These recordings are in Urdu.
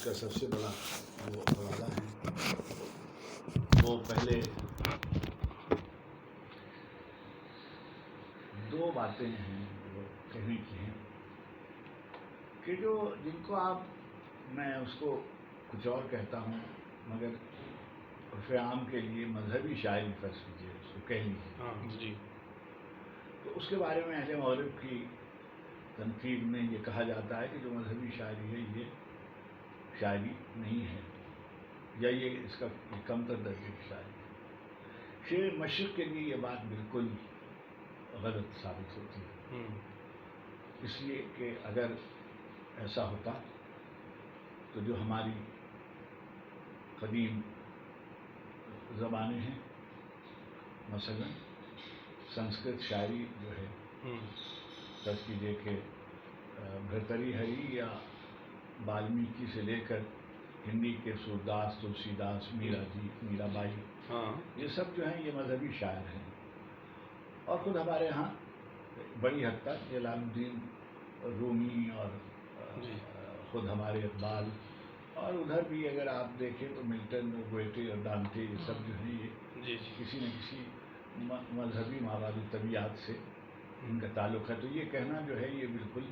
اس کا سب سے بڑا وہ حوالہ ہے. وہ پہلے دو باتیں ہیں جو کہنے کی ہیں کہ جن کو آپ میں اس کو کچھ اور کہتا ہوں مگر عرف عام کے لیے مذہبی شاعری فرض کیجیے اس کو کہہ لیجیے. جی. تو اس کے بارے میں اہل مغرب کی تنقید میں یہ کہا جاتا ہے کہ جو مذہبی شاعری ہے یہ شاعری نہیں ہے یا یہ اس کا کم تر درجے کی شاعری ہے. شعر مشرق کے لیے یہ بات بالکل غلط ثابت ہوتی ہے، اس لیے کہ اگر ایسا ہوتا تو جو ہماری قدیم زبانیں ہیں مثلا سنسکرت شاعری جو ہے فرض کیجیے کہ بھرتری ہری یا والمیکی سے لے کر ہندی کے سورداس، تلسی داس، میرا جی، میرا بائی، یہ سب جو ہیں یہ مذہبی شاعر ہیں. اور خود ہمارے ہاں بڑی حد تک جلال الدین رومی اور خود ہمارے اقبال، اور ادھر بھی اگر آپ دیکھیں تو ملٹن اور گویٹے اور دانتے یہ سب جو ہیں یہ کسی نہ کسی مذہبی مابعدی طبیعت سے ان کا تعلق ہے. تو یہ کہنا جو ہے یہ بالکل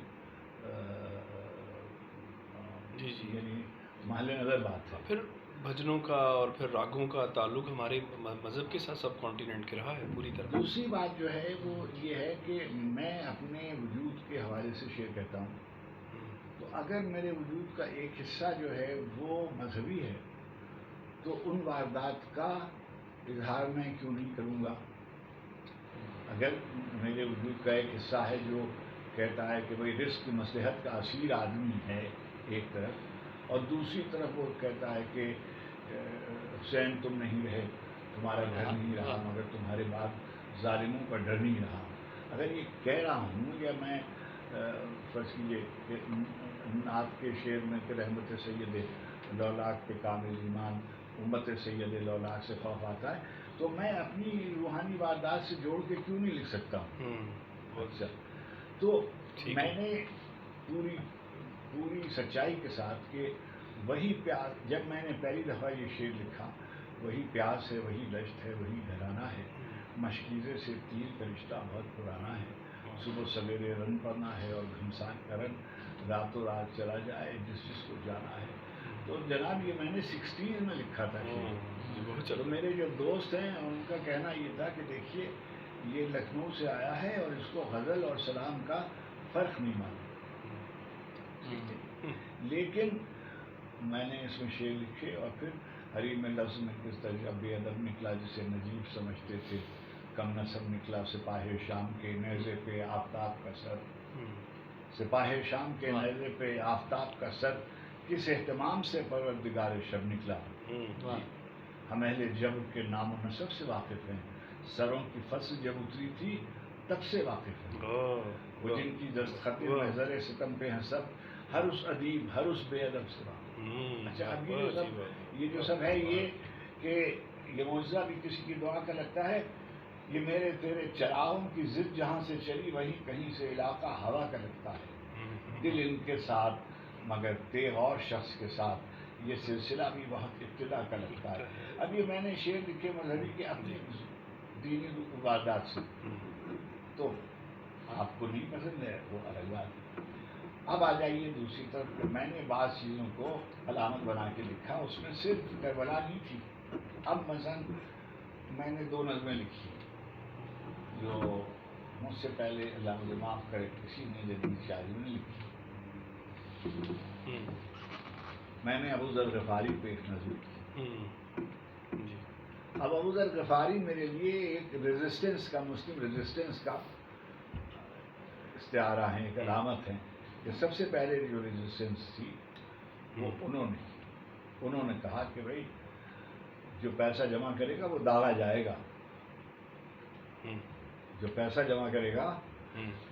یعنی محل نظر بات ہے. پھر بھجنوں کا اور پھر راگوں کا تعلق ہمارے مذہب کے ساتھ سب کانٹیننٹ کے رہا ہے پوری طرح. دوسری بات جو ہے وہ یہ ہے کہ میں اپنے وجود کے حوالے سے شعر کہتا ہوں تو اگر میرے وجود کا ایک حصہ جو ہے وہ مذہبی ہے تو ان واردات کا اظہار میں کیوں نہیں کروں گا. اگر میرے وجود کا ایک حصہ ہے جو کہتا ہے کہ بھئی رزق مصلحت کا اسیر آدمی ہے ایک طرف، اور دوسری طرف وہ کہتا ہے کہ حسین تم نہیں رہے، تمہارا گھر نہیں رہا مگر تمہارے بعد ظالموں کا ڈر نہیں رہا. اگر یہ کہہ رہا ہوں یا میں فرض کیجیے کہ نعت کے شعر میں کہ رحمت سید لولاک پہ کامل ایمان امت سید لولاک سے خوف آتا ہے، تو میں اپنی روحانی واردات سے جوڑ کے کیوں نہیں لکھ سکتا ہوں. اچھا، تو میں نے پوری سچائی کے ساتھ کہ وہی پیاس، جب میں نے پہلی دفعہ یہ شعر لکھا، وہی پیاس ہے، وہی دشت ہے، وہی گھرانہ ہے، مشکیزے سے تیر کا رشتہ بہت پرانا ہے، صبح سویرے رن پڑنا ہے اور گھمسان کرن راتوں رات چلا جائے جس کو جانا ہے. تو جناب یہ میں نے 60s میں لکھا تھا شعر. تو میرے جو دوست ہیں ان کا کہنا یہ تھا کہ دیکھیے یہ لکھنؤ سے آیا ہے اور اس کو غزل اور سلام کا فرق نہیں معلوم. لیکن میں نے اس میں شعر لکھے اور پھر ہری میں لفظ میں کس طرح بے ادب نکلا جسے نجیب سمجھتے تھے، کم نصب نکلا سپاہ شام کے نیزے پہ آفتاب کا سر، سپاہ شام کے نیزے پہ آفتاب کا سر، کس اہتمام سے پروردگار شب نکلا. ہم اہل جبر کے نام و نسب سے واقف ہیں، سروں کی فصل جب اتری تھی تب سے واقف ہیں. وہ جن کی دستخط محضر ستم پہ ہیں سب، ہر اس ادیب ہر اس بے ادب سے واقف. اچھا، اب یہ جو سب ہے یہ کہ یہ معجزہ بھی کسی کی دعا کا لگتا ہے. یہ میرے تیرے چراغوں کی ضد جہاں سے چلی وہیں کہیں سے علاقہ ہوا کا لگتا ہے. دل ان کے ساتھ مگر تیغ اور شخص کے ساتھ یہ سلسلہ بھی بہت ابتدا کا لگتا ہے. اب یہ میں نے شعر لکھے مذہبی کے اپنی دینی واردات سے، تو آپ کو نہیں پسند ہے وہ الگ بات. اب آ جائیے دوسری طرف کہ میں نے بعض چیزوں کو علامت بنا کے لکھا، اس میں صرف کربلا نہیں تھی. اب مثلا میں نے 2 نظمیں لکھی جو مجھ سے پہلے اللہ مجھے معاف کرے کسی نے جدید شاعری میں لکھی. میں نے ابو ذر غفاری پہ ایک نظم کی. اب ابو ذر غفاری میرے لیے ایک ریزسٹنس کا، مسلم ریزسٹنس کا استعارہ ہے، ایک علامت ہے کہ سب سے پہلے جو ریزسٹنس تھی وہ انہوں نے کہا کہ بھائی جو پیسہ جمع کرے گا وہ داغا جائے گا، جو پیسہ جمع کرے گا،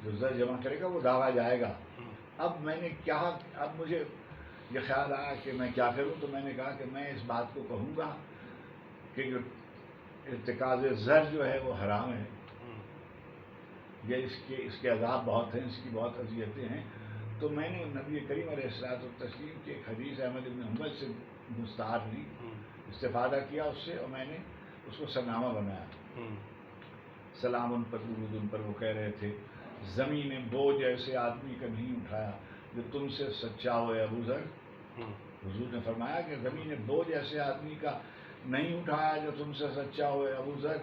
جو زر جمع کرے گا وہ داغا جائے گا. اب میں نے کیا، اب مجھے یہ خیال آیا کہ میں کیا کروں، تو میں نے کہا کہ میں اس بات کو کہوں گا کہ جو ارتکاز زر جو ہے وہ حرام ہے، یا اس کے عذاب بہت ہیں، اس کی بہت اذیتیں ہیں، تو میں نے نبی کریم علیہ الصلوۃ والتسلیم کی ایک حدیث احمد بن حنبل سے مستعار لی، استفادہ کیا اس سے، اور میں نے اس کو سرنامہ بنایا۔ سلام ان پر، درود ان پر۔ وہ کہہ رہے تھے زمین نے بوجھ ایسے آدمی کا نہیں اٹھایا جو تم سے سچا ہوئے ابو ذر۔ حضور نے فرمایا کہ زمین نے بوجھ ایسے آدمی کا نہیں اٹھایا جو تم سے سچا ہوئے ابو ذر،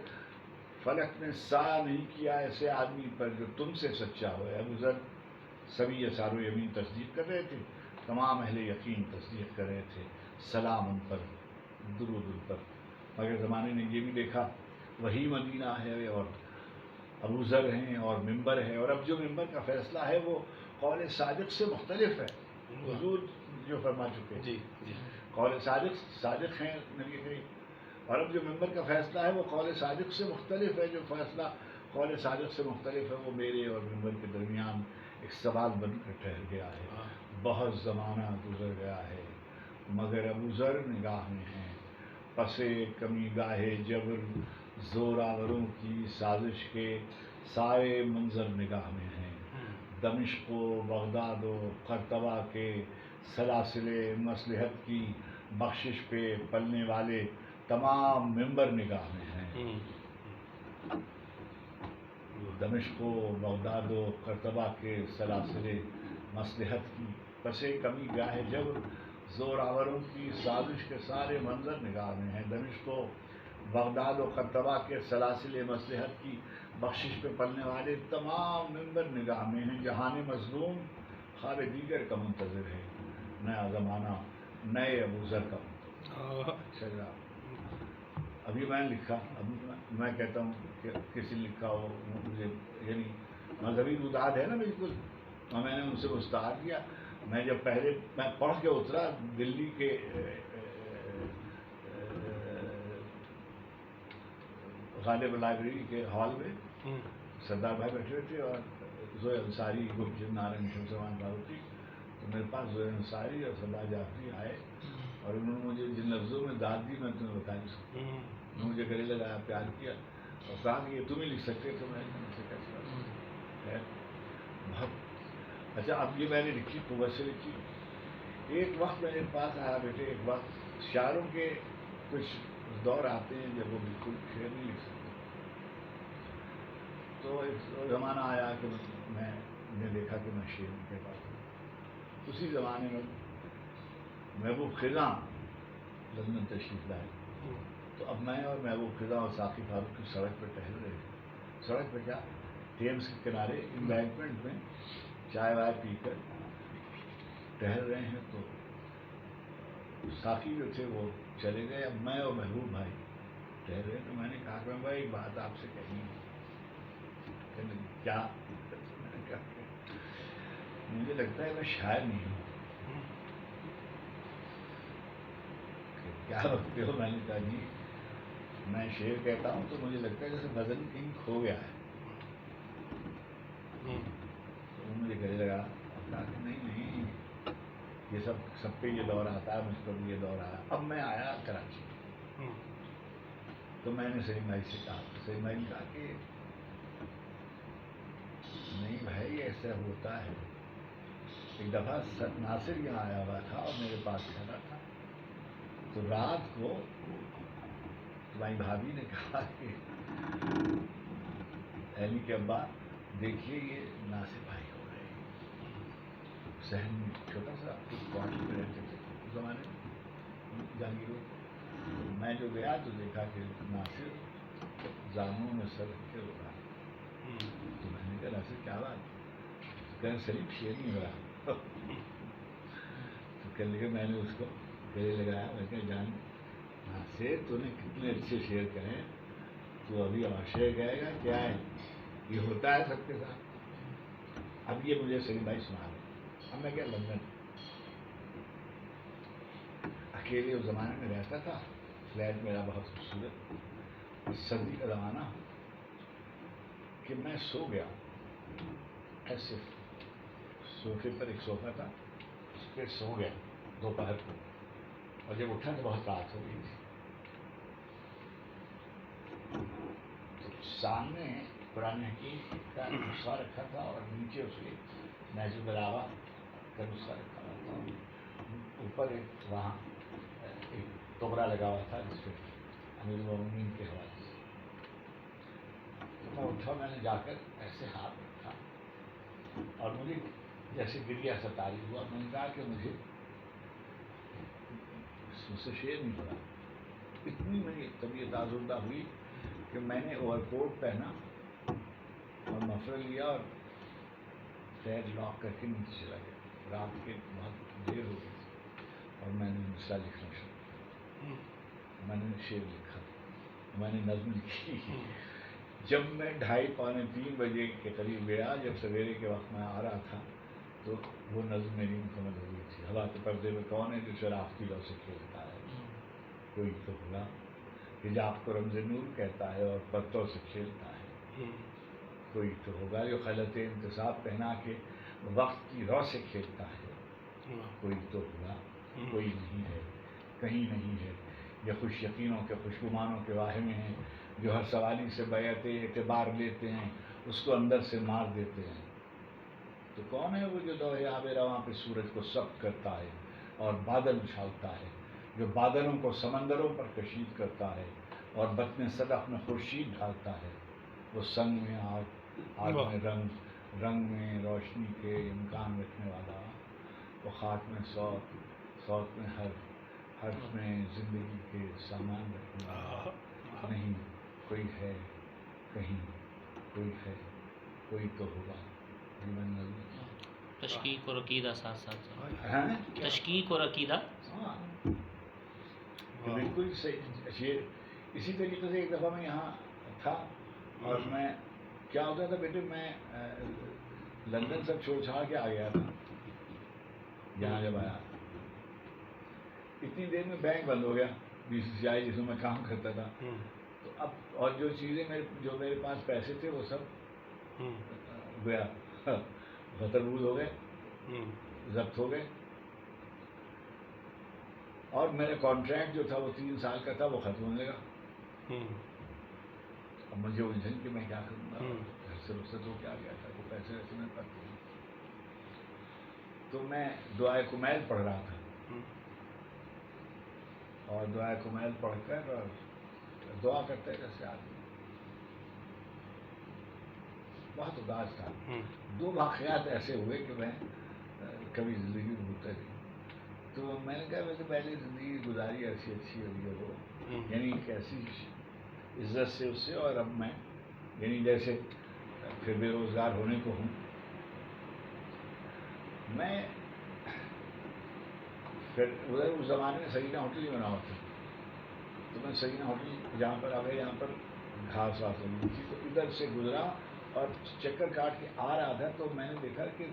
فلک نے سایہ نہیں کیا ایسے آدمی پر جو تم سے سچا ہوئے ابو ذر۔ سبھی یسار و یمین تصدیق کر رہے تھے، تمام اہل یقین تصدیق کر رہے تھے، سلام ان پر، درود ان پر۔ مگر زمانے نے یہ بھی دیکھا وہی مدینہ ہے اور ابو ذر ہیں اور ممبر ہے، اور اب جو ممبر کا فیصلہ ہے وہ قول صادق سے مختلف ہے۔ حضور جو فرما چکے ہیں جی جی قول صادق ہیں نبی کریم، اور اب جو ممبر کا فیصلہ ہے وہ قول صادق سے مختلف ہے۔ جو فیصلہ قول صادق سے مختلف ہے وہ میرے اور ممبر کے درمیان ایک سوال بن کر ٹھہر گیا ہے۔ بہت زمانہ گزر گیا ہے مگر ابو ذر نگاہ میں ہیں، پسے کمی گاہے جبر زوراوروں کی سازش کے سارے منظر نگاہ میں ہیں، دمشق و بغداد و قرطبہ کے سلاسل مصلحت کی بخشش پہ پلنے والے تمام ممبر نگاہ میں ہیں۔ دمشق و بغداد و قرطبہ کے سلاسل مصلحت کی پسے کمی گاہ جب زوراوروں کی سازش کے سارے منظر نگاہ میں ہیں۔ دمشق و بغداد و قرطبہ کے سلاسل مصلحت کی بخشش پہ پلنے والے تمام ممبر نگاہ میں ہیں۔ جہان مظلوم خواب دیگر کا منتظر ہے، نیا زمانہ نئے ابو ذر کا منتظر۔ اچھا، ابھی میں نے لکھا، ابھی میں کہتا ہوں کہ کسی نے لکھا ہو مجھے، یعنی مذہبی مداد ہے نا بالکل، اور میں نے ان سے مستعار کیا۔ میں جب پہلے میں پڑھ کے اترا دلی کے غالب لائبریری کے ہال میں، سردار بھائی بیٹھے ہوئے تھے اور زوہر انصاری، گپجن نارائن شمسوان فاروقی، تو میرے پاس زوہر انصاری اور سردار جعفری آئے اور انہوں نے مجھے جن لفظوں میں داد دی میں تمہیں بتا نہیں سکتا۔ انہوں نے مجھے گلے لگایا، پیار کیا اور کہا کہ یہ تم ہی لکھ سکتے تو میں سے کیسے خیر بہت اچھا۔ اب یہ میں نے لکھی قوت سے لکھی۔ ایک وقت میرے پاس آیا بیٹے، ایک وقت شاعروں کے کچھ دور آتے ہیں جب وہ بالکل شعر نہیں لکھ سکتے، تو ایک زمانہ آیا کہ میں نے دیکھا کہ میں شعر نہیں کہہ پاتا۔ اسی زمانے میں محبوب خزاں لندن تشریف لائے، تو اب میں اور محبوب خزاں اور ثاقب فاروق کی سڑک پہ ٹہل رہے تھے۔ سڑک پہ کیا، ٹیمز کے کنارے امبینکمنٹ میں چائے وائے پی کر ٹہل رہے ہیں، تو ساقی جو تھے وہ چلے گئے، اب میں اور محبوب بھائی ٹہل رہے، تو میں نے کہا کہ بھائی ایک بات آپ سے کہنی ہے۔ کیا؟ میں نے کہا کہ مجھے لگتا ہے میں شاعر نہیں ہوں۔ کیا بکتے ہو؟ میں نے کہا جی میں شعر کہتا ہوں تو مجھے لگتا ہے جیسے غزل کہیں کھو گیا ہے۔ تو مجھے گلے لگا اور کہا کہ نہیں نہیں، یہ سب پہ یہ دور آتا ہے، مجھ پر بھی یہ دور آیا۔ اب میں آیا کراچی، تو میں نے سلیم بھائی سے کہا، سلیم بھائی نے کہا کہ نہیں بھائی ایسا ہوتا ہے۔ ایک دفعہ ناصر یہاں آیا ہوا تھا اور میرے پاس کھڑا تھا، تو رات کو تمہاری بھابھی نے کہا کہ علی کے ابا دیکھیے یہ ناصر بھائی ہو رہے ہیں۔ صحن میں چھوٹا سا کوارٹر میں رہتے تھے اس زمانے میں جہانگیر۔ میں جو گیا تو دیکھا کہ ناصر زانوں میں سر رکھ کے رو رہا۔ تو میں نے کہا ناصر کیا بات؟ کہنے سلیم شعر نہیں ہو رہا۔ تو کہنے لگے، میں نے اس کو گلے لگایا، میں کہا جان ناصر تو نے کتنے اچھے شعر کہے، تو ابھی اور شعر کہے گا؟ کیا ہے یہ ہوتا ہے سب کے ساتھ۔ اب یہ مجھے سلیم بھائی سنا رہے۔ اب میں کیا لندن اکیلے اس زمانے میں رہتا تھا، فلیٹ میرا بہت خوبصورت، سردی کا زمانہ، کہ میں سو گیا ایسے صوفے پر، ایک صوفہ تھا اس پہ سو گیا دوپہر کو، اور جب اٹھا تو بہت رات ہو گئی تھی۔ تو سامنے قرآن حکیم کا نسخہ رکھا تھا اور نیچے اس کے نہج البلاغہ کا نسخہ رکھا ہوا تھا، اوپر ایک وہاں ایک ٹوکرا لگا ہوا تھا جس پہ امیر المومنین کے حوالے سے. تو میں اٹھا، میں نے جا کر ایسے ہاتھ رکھا اور مجھے جیسے گریا سا طاری ہوا. میں نے کہا کہ مجھے اس سے شعر نہیں پڑا. اتنی میری طبیعت آزردہ ہوئی کہ میں نے اوور کوٹ پہنا اور مفرل لیا اور خیر لاک کر کے نیچے چلا گیا. رات کے بہت دیر ہو گئی تھی اور میں نے مسئلہ لکھنا شروع کیا. میں نے شعر لکھا، میں نے نظم لکھی. جب میں 2:30-3 بجے کے قریب گیا، جب سویرے کے وقت میں آ رہا تھا، تو وہ نظم میری مکمل ہو گئی تھی. ہوا کے پردے میں کون ہے جو شرافتی لو سے کھیلتا ہے؟ کوئی تو ہوگا. حجاب کو رمز نور کہتا ہے اور پرتوں سے کھیلتا ہے. کوئی تو ہوگا جو خلط انتصاب پہنا کے وقت کی رو سے کھیلتا ہے. کوئی تو ہوگا. کوئی نہیں ہے، کہیں نہیں ہے. یہ خوش یقینوں کے خوشگمانوں کے واہمے ہیں جو ہر سوالی سے بیعت اعتبار لیتے ہیں، اس کو اندر سے مار دیتے ہیں. تو کون ہے وہ جو دوئے آب رواں پہ سورج کو سبک کرتا ہے اور بادل اچھالتا ہے، جو بادلوں کو سمندروں پر کشید کرتا ہے اور بطن صدف میں خورشید ڈھالتا ہے. وہ سنگ میں آگ میں رنگ، رنگ میں روشنی کے امکان رکھنے والا. وہ خاک میں صوت، صوت میں حرف میں زندگی کے سامان رکھنے والا. نہیں کوئی ہے، کہیں کوئی ہے، کوئی تو ہوگا. تشکیق اور عقیدہ ساتھ ساتھ، ہاں تشکیق اور عقیدہ. ہاں بالکل صحیح. اسی طریقے سے ایک دفعہ میں یہاں تھا اور میں کیا ہوتا تھا بیٹے، میں لندن سب چھوڑ چھاڑ کے آ گیا تھا. یہاں جب آیا اتنی دیر میں بینک بند ہو گیا، BCCI جس میں کام کرتا تھا. تو اب اور جو چیزیں جو میرے پاس پیسے تھے وہ سب گیا، خطربود ہو گئے، ضبط ہو گئے. اور میرا کانٹریکٹ جو تھا وہ 3 سال کا تھا، وہ ختم ہونے لگا. اب مجھے الجھن کہ میں کیا کروں گا، گھر سے رخصت ہو کے آ گیا تھا، وہ پیسے ویسے میں پاتے ہیں. تو میں دعائے کمیل پڑھ رہا تھا اور دعائے کمیل پڑھ کر اور دعا کرتے جیسے آدمی بہت اداس تھا. 2 واقعات ایسے ہوئے کہ میں کبھی زندگی میں بھولتا نہیں. تو میں نے کہا میں تو پہلے زندگی گزاری ایسی اچھی ہوئی ہے وہ، یعنی ایک ایسی عزت سے اس سے. اور اب میں یعنی جیسے پھر بے روزگار ہونے کو ہوں. میں پھر ادھر اس زمانے میں سرینا ہوٹل ہی بنا ہوا تھا. تو میں سرینا ہوٹل جہاں پر آگے، یہاں پر گھاس واس لگی تھی، تو ادھر سے گزرا اور چکر کاٹ کے آ رہا تھا. تو میں نے دیکھا کہ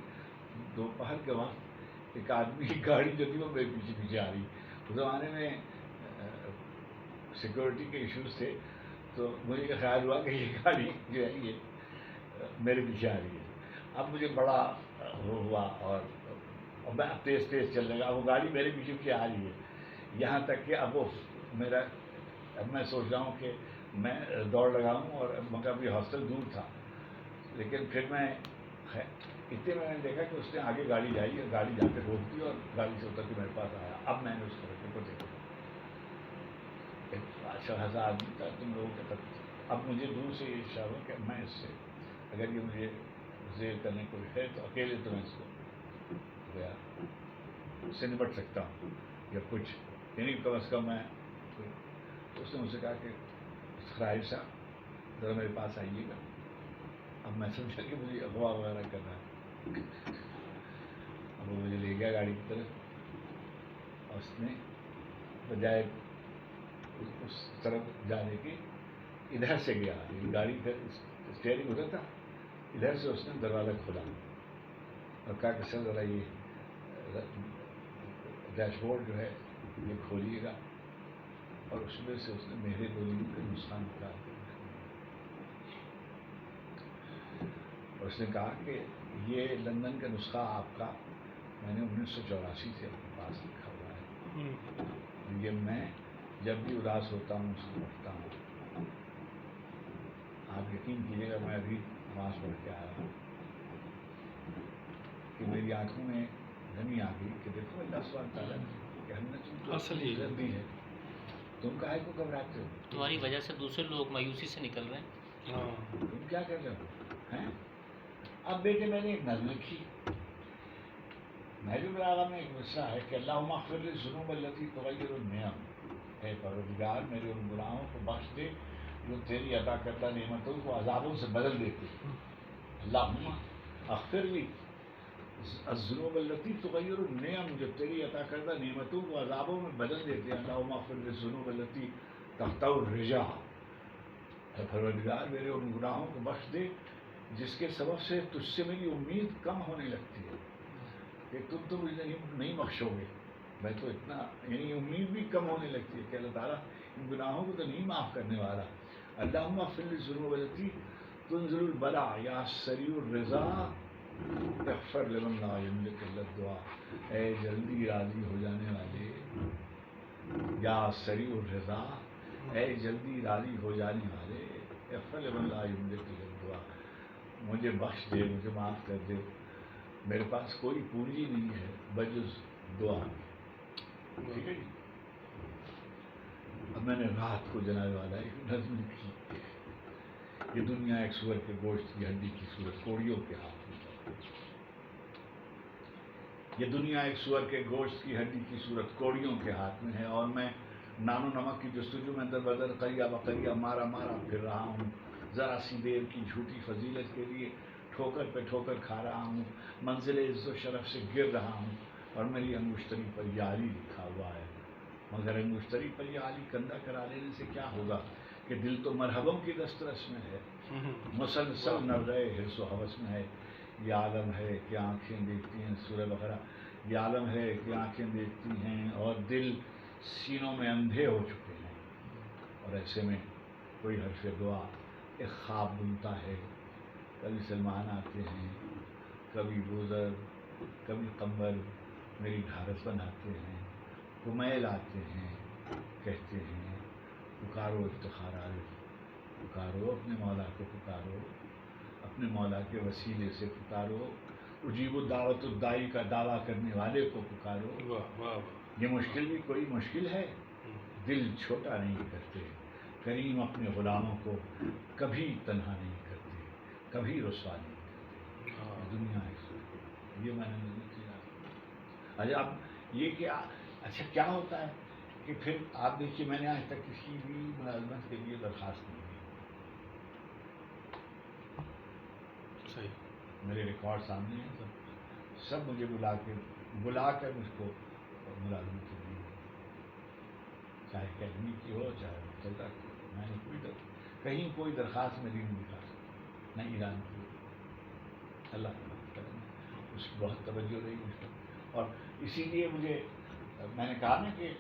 دوپہر کے وقت ایک آدمی کی گاڑی جو تھی وہ میرے پیچھے پیچھے آ رہی. اس زمانے میں سیکورٹی کے ایشوز تھے، تو مجھے یہ خیال ہوا کہ یہ گاڑی جو ہے یہ میرے پیچھے آ رہی ہے. اب مجھے بڑا وہ ہوا اور میں اب تیز چل لگا. وہ گاڑی میرے پیچھے پیچھے آ رہی ہے، یہاں تک کہ اب وہ میرا، اب میں سوچ رہا ہوں کہ میں دوڑ لگاؤں. اور مگر ابھی ہاسٹل دور تھا، لیکن پھر میں اتنے میں نے دیکھا کہ اس نے آگے گاڑی جائی اور گاڑی جا کے روک دی اور گاڑی سے اتر کے میرے پاس آیا. اب میں نے اس لڑکے کو دیکھا، اچھا خاصا آدمی تھا تم لوگوں کا. اب مجھے دور سے یہ اشارہ ہوا کہ میں اس سے اگر یہ مجھے زیر کرنے کو ہے تو اکیلے تو میں اس کو گیا اس سے نپٹ سکتا ہوں یا کچھ، یعنی کم از کم میں. اس نے مجھ سے کہا کہ خراج صاحب ذرا میرے پاس آئیے گا. اب میں سمجھا کہ مجھے اغوا وغیرہ کرنا ہے. اب وہ مجھے لے گیا گاڑی کی طرف اور اس نے بجائے اس طرف جانے کی ادھر سے گیا. گاڑی اسٹیئرنگ ادھر تھا، ادھر سے اس نے دروازہ کھولا اور کہا کہ سر ذرا یہ ڈیش بورڈ جو ہے یہ کھولیے گا. اور اس میں سے اس نے میرے بولنے کا نسخہ نکال دیا. اور اس نے کہا کہ یہ لندن کا نسخہ آپ کا میں نے 1984 سے اپنے پاس لکھا ہوا ہے. یہ میں جب بھی اداس ہوتا ہوں اس کو پڑھتا ہوں. آپ یقین کیجیے گا میں ابھی نماز پڑھ کے آیا ہوں کہ میری آنکھوں میں دھمی آ گئی کہ دیکھو اللہ سبحانہ تعالیٰ کہ ہم نے تم کو اصل ہی عزت دی ہے، تم کاہے کو گھبراتے ہو؟ تمہاری وجہ سے دوسرے لوگ مایوسی سے نکل رہے ہیں. ہاں تم کیا کر رہے ہو ہیں؟ اب بیٹے میں نے ایک نظم لکھی، محبوب العالم میں ایک مصرع ہے کہ اللہم اغفر لی الذنوب التی تغیر النعم، اے پروردگار میرے ان گناہوں کو بخش دے جو تیری عطا کردہ نعمتوں کو عذابوں سے بدل دیتے. اللہم اغفر لی الذنوب التی تغیر النعم، جو تیری عطا کردہ نعمتوں کو عذابوں میں بدل دیتے ہیں. اللہم اغفر لی الذنوب التی تقطع الرجا، اے پروردگار میرے ان گناہوں کو بخش دے جس کے سبب سے تجھ سے میری امید کم ہونے لگتی ہے کہ تم تو مجھے نہیں بخشو گے. میں تو اتنا یعنی امید بھی کم ہونے لگتی ہے کہ اللہ تعالیٰ ان گناہوں کو تو نہیں معاف کرنے والا. اللہم اغفر لی الذنوب التی تنزل البلا یا سریع الرضا اغفر لمن لا یملک الا الدعاء، اے جلدی راضی ہو جانے والے یا سریع الرضا، اے جلدی راضی ہو جانے والے اغفر لمن لا یملک الا الدعاء، مجھے بخش دے، مجھے معاف کر دے، میرے پاس کوئی پونجی نہیں ہے بجز دعا. ٹھیک ہے جی. اب میں نے رات کو جناب والا ایک نظم لکھی، یہ دنیا ایک سور کے گوشت کی ہڈی کی صورت کوڑیوں کے ہاتھ میں، یہ دنیا ایک سور کے گوشت کی ہڈی کی صورت کوڑیوں کے ہاتھ میں ہے، اور میں نان و نمک کی جستجو میں در بدر قریہ بقریہ مارا مارا پھر رہا ہوں، ذرا سی دیر کی جھوٹی فضیلت کے لیے ٹھوکر پہ ٹھوکر کھا رہا ہوں، منزل عز و شرف سے گر رہا ہوں، اور میری انگشتری پر یاری لکھا ہوا ہے. مگر انگشتری پر یہ عالی کندہ کرا لینے سے کیا ہوگا کہ دل تو مرحبوں کی دسترس میں ہے، مسلسل نرغے حرص و حوث میں ہے. یہ عالم ہے کہ آنکھیں دیکھتی ہیں، سورہ بقرہ، یہ عالم ہے کہ آنکھیں دیکھتی ہیں اور دل سینوں میں اندھے ہو چکے ہیں. اور ایسے میں کوئی حرف دعا ایک خواب بنتا ہے، کبھی سلمان آتے ہیں، کبھی بوزر، کبھی قمبر میری ڈھارس بناتے ہیں، کمیل آتے ہیں، کہتے ہیں پکارو افتخار عارف، پکارو اپنے مولا کو، پکارو اپنے مولا کے وسیلے سے، پکارو اجیب الدعوت الدائی کا دعویٰ کرنے والے کو پکارو. واہ واہ. یہ مشکل بھی کوئی مشکل ہے، دل چھوٹا نہیں کرتے، کریم اپنے غلاموں کو کبھی تنہا نہیں کرتے، کبھی رسوا نہیں کرتے. دنیا ہے یہ میں نے نہیں کیا. اچھا اب یہ کیا اچھا کیا ہوتا ہے کہ پھر آپ دیکھیے میں نے آج تک کسی بھی ملازمت کے لیے درخواست نہیں دی. صحیح. میرے ریکارڈ سامنے ہیں، سب مجھے بلا کر مجھ کو ملازمت کے لیے، چاہے اکیڈمی کی ہو چاہے مقتدہ کی ہو. میں نے کہیں کوئی درخواست میری نہیں دکھا سکتا، نہ ایران کی. اللہ تعالیٰ اس کی بہت توجہ رہی مجھ پر، اور اسی لیے مجھے میں نے کہا نا کہ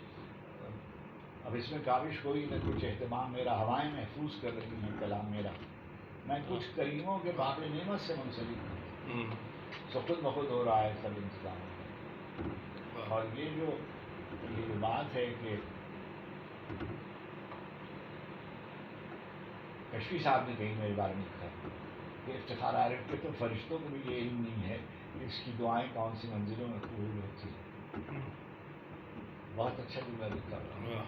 اب اس میں کاوش کوئی نہ کچھ اہتمام میرا، ہوائیں محفوظ کر رہی ہیں کلام میرا. میں کچھ کریموں کے باب نعمت سے منسلک ہوں، سو خود بخود ہو رہا ہے سب انتظام. اور یہ جو بات ہے کہ کشفی صاحب نے کہیں میرے بارے میں لکھا کہ افتخار عارف کے تو فرشتوں کو بھی یہ علم نہیں ہے کہ اس کی دعائیں کون سی منزلوں میں قبول ہوتی ہیں. بہت اچھا جملہ لکھا ہوا.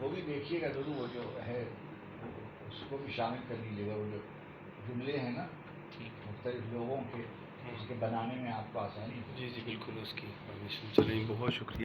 وہ بھی دیکھیے گا ضرور، وہ جو ہے اس کو بھی شامل کر لیجیے گا. وہ جو جملے ہیں نا مختلف لوگوں کے، اس کے بنانے میں آپ کو آسانی. جی جی بالکل، اس کی پرمیشن. چلیں بہت شکریہ.